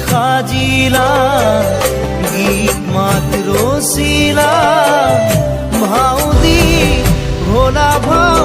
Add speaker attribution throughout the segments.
Speaker 1: সাজিলা গীত মাত ৰচিলা ভাও দি ভোলা ভাও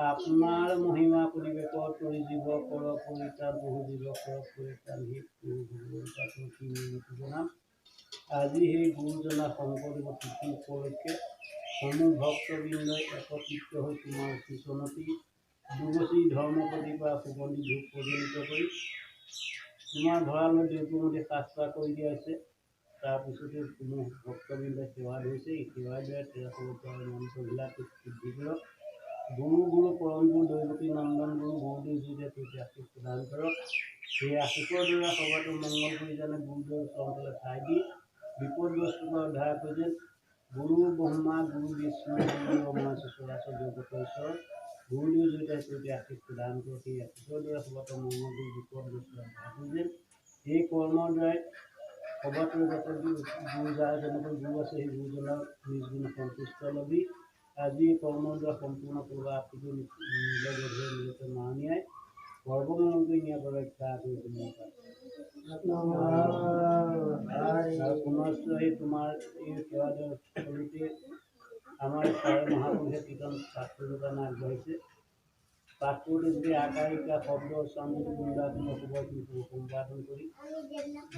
Speaker 2: আপোনাৰ মহিমা পৰিৱেশত কৰি জীৱ কৰ পৰিত্ৰাণ বহু জীৱ কৰ পৰিত্ৰাণ হি জনাম। আজি সেই গুৰুজনা শংকৰদেৱ তিথি উপলক্ষে সমূহ ভক্তবৃন্দই একত্ৰিত হৈ তোমাৰ কীৰ্তনতি দুগচি ধৰ্ম প্ৰতিভা সুগন্ধি ধূপ প্ৰজ্বলিত কৰি তোমাৰ ভঁৰালৈ দেউপুমতি সাজপাৰ কৰি দিয়া হৈছে। তাৰপিছতে সমূহ ভক্তবৃন্দই সেৱা ধৰিছে। এই সেৱাৰ দ্বাৰা মন্ত্ৰবিলাক সিদ্ধি কৰক। গুৰু পৰম গুৰু দৈৱকী নন্দন গুৰু গুৰুদেৱ যিদৰে তেতিয়া আশীষ প্ৰদান কৰক। সেই আশীষৰ দ্বাৰা সবাতো মংগল কৰি জানে গুৰুদেৱ চৰণলৈ ঠাই দি বিপদগ্ৰস্তক উদ্ধাৰ কৰি যেন গুৰু ব্ৰহ্মা গুৰু বিষ্ণু গুৰু ব্ৰহ্মা চৰাচৰ জগতৰ ঈশ্বৰ গুৰুদেৱ যিদৰে তেতিয়া আশীষ প্ৰদান কৰক। সেই আশীষৰ দ্বাৰা সবাতো মংগল কৰি বিপদগ্ৰস্তক উদ্ধাৰ কৰি যেন এই কৰ্মৰ দ্বাৰাই সবাটোৱে যাতে গুৰু যাৰ যেনেকৈ গুৰু আছে সেই গুৰুজনৰ নিজ গুণে সন্তুষ্ট ল'বি আজি কৰ্মদ্বাৰা সম্পূৰ্ণ কৰিব আপিটো নিজে গধুৰ নিজকে মাৰণিয়াই সৰ্বমঙ্গল নিয়া ৰক্ষা কৰি পুনশ্চ এই তোমাৰ এই সেৱাদৰ স্থলীতে আমাৰ ছয় মহাপুৰুষে কীৰ্তন পাঠ কৰিবলৈ আগবাঢ়িছে পাঠ কৰোঁতে যদি আকাৰিকা শব্দ স্বামী গুণাত্মক শুভখিনি সম্পাদন কৰি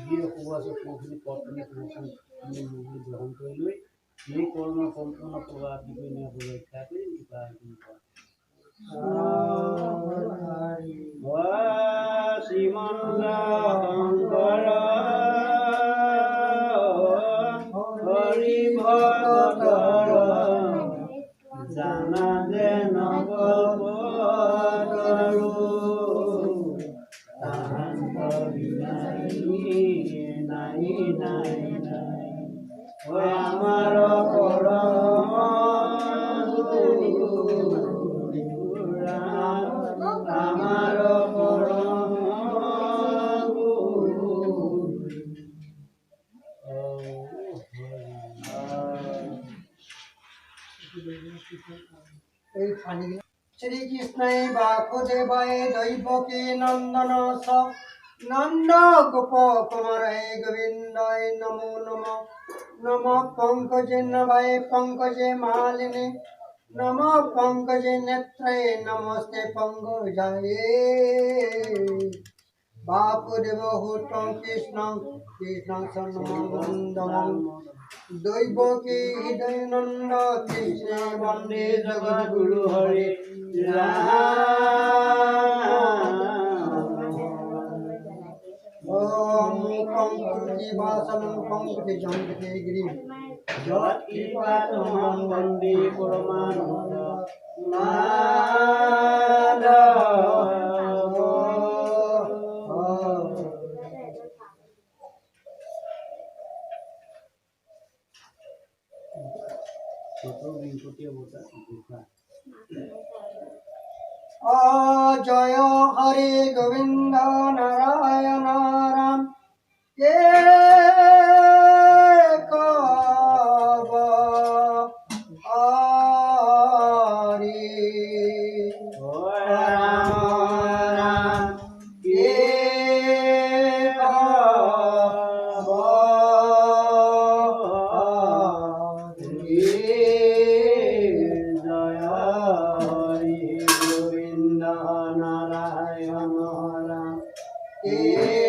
Speaker 2: যি অশুভ আছে শুভখিনি পথখিনি শুভখিনি মুক্তি গ্ৰহণ কৰি লৈ এই কৰ্ম সম্পূৰ্ণ প্ৰভাৱ দি কৰি নিয়াব ৰক্ষা কৰি কিবা শ্ৰীমন্ত শংকৰ হৰি ভগতৰ জানা যে নগবতৰু তাহান্ত বিনাই নাই নাই নাই হয় আমাৰ পৰম আমাৰ পৰম
Speaker 3: শ্রীকৃষ্ণই বাসুদেবায় দৈবকী নন্দন স নন্দ গোপ কুমারায় গোবিন্দায় নমো নম নম পঙ্কজে নভায় পঙ্কজে মালিনী নম পঙ্কজে নেত্রে নমস্তে পঙ্কজায়ে বাসুদেব হুতং কৃষ্ণং কৃষ্ণং সন্নমন্দমং দৈবকী হৃদয় নন্দ কৃষ্ণ বন্দে
Speaker 2: জগদ্গুরু হরে
Speaker 3: ওম পঙ্কজি বাসনং পঙ্কজি জঙ্গতে গিরি
Speaker 2: যৎকৃপাতমহং বন্দে পরমানন্দ মাধব
Speaker 3: জয় হরে গোবিন্দ নারায়ণ রাম কে কব হরি
Speaker 2: রাম রাম কে কব হরি জয় হরি গোবিন্দ নারায়ণ রাম
Speaker 3: কে